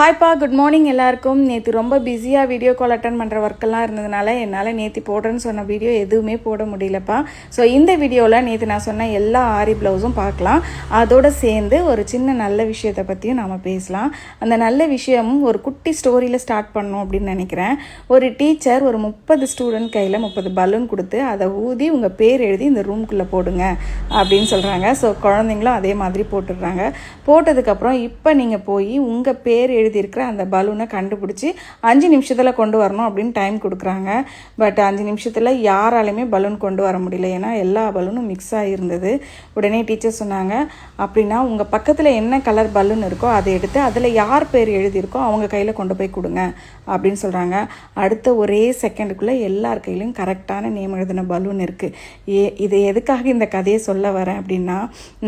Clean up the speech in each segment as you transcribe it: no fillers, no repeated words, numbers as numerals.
ஹாய்ப்பா, good morning எல்லாருக்கும். நேற்று ரொம்ப பிஸியாக வீடியோ கால் அட்டன் பண்ணுற ஒர்க்கெல்லாம் இருந்ததுனால என்னால் நேற்று போடுறேன்னு சொன்ன வீடியோ எதுவுமே போட முடியலப்பா. ஸோ இந்த வீடியோவில் நேற்று நான் சொன்ன எல்லா ஆரி ப்ளவுஸும் பார்க்கலாம். அதோடு சேர்ந்து ஒரு சின்ன நல்ல விஷயத்தை பற்றியும் நாம் பேசலாம். அந்த நல்ல விஷயமும் ஒரு குட்டி ஸ்டோரியில் ஸ்டார்ட் பண்ணணும் அப்படின்னு நினைக்கிறேன். ஒரு டீச்சர் ஒரு 30 ஸ்டூடெண்ட் கையில் 30 பலூன் கொடுத்து அதை ஊதி உங்கள் பேர் எழுதி இந்த ரூம்குள்ளே போடுங்க அப்படின்னு சொல்கிறாங்க. ஸோ குழந்தைங்களும் அதே மாதிரி போட்டுடுறாங்க. போட்டதுக்கப்புறம் இப்போ நீங்கள் போய் உங்கள் பேர் எழுதியிருக்கிற அந்த பலூனை கண்டுபிடிச்சி 5 நிமிஷத்தில் கொண்டு வரணும் அப்படின்னு டைம் கொடுக்குறாங்க. பட் 5 நிமிஷத்தில் யாராலையுமே பலூன் கொண்டு வர முடியல. ஏன்னா எல்லா பலூனும் மிக்ஸ் ஆகியிருந்தது. உடனே டீச்சர் சொன்னாங்க, அப்படின்னா உங்கள் பக்கத்தில் என்ன கலர் பலூன் இருக்கோ அதை எடுத்து அதில் யார் பேர் எழுதியிருக்கோ அவங்க கையில் கொண்டு போய் கொடுங்க அப்படின்னு சொல்கிறாங்க. அடுத்த ஒரே செகண்டுக்குள்ளே எல்லார் கையிலையும் கரெக்டான நேம் எழுதின பலூன் இருக்குது. இது எதுக்காக இந்த கதையை சொல்ல வரேன் அப்படின்னா,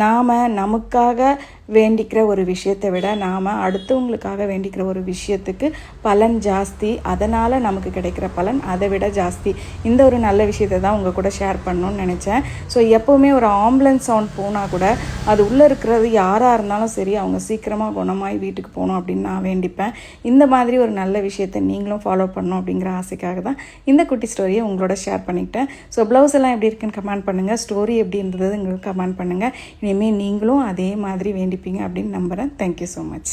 நாம் நமக்காக வேண்டிக்கிற ஒரு விஷயத்தை விட நாம் அடுத்தவங்களுக்காக வேண்டிக்கிற ஒரு விஷயத்துக்கு பலன் ஜாஸ்தி. அதனால் நமக்கு கிடைக்கிற பலன் அதை விட ஜாஸ்தி. இந்த ஒரு நல்ல விஷயத்தை தான் உங்கள் கூட ஷேர் பண்ணணும்னு நினச்சேன். ஸோ எப்போவுமே ஒரு ஆம்புலன்ஸ் சவுண்ட் போனால் கூட அது உள்ளே இருக்கிறது யாராக இருந்தாலும் சரி, அவங்க சீக்கிரமாக குணமாகி வீட்டுக்கு போகணும் அப்படின்னு நான் வேண்டிப்பேன். இந்த மாதிரி ஒரு நல்ல விஷயத்தை நீங்களும் ஃபாலோ பண்ணணும் அப்படிங்கிற ஆசைக்காக தான் இந்த குட்டி ஸ்டோரியை உங்களோட ஷேர் பண்ணிக்கிட்டேன். ஸோ ப்ளவுஸ் எல்லாம் எப்படி இருக்குன்னு கமெண்ட் பண்ணுங்கள். ஸ்டோரி எப்படி இருந்தது உங்களுக்கு கமெண்ட் பண்ணுங்கள். இனிமேல் நீங்களும் அதே மாதிரி வேண்டிப்பீங்க அப்படின்னு நம்புகிறேன். Thank you so much.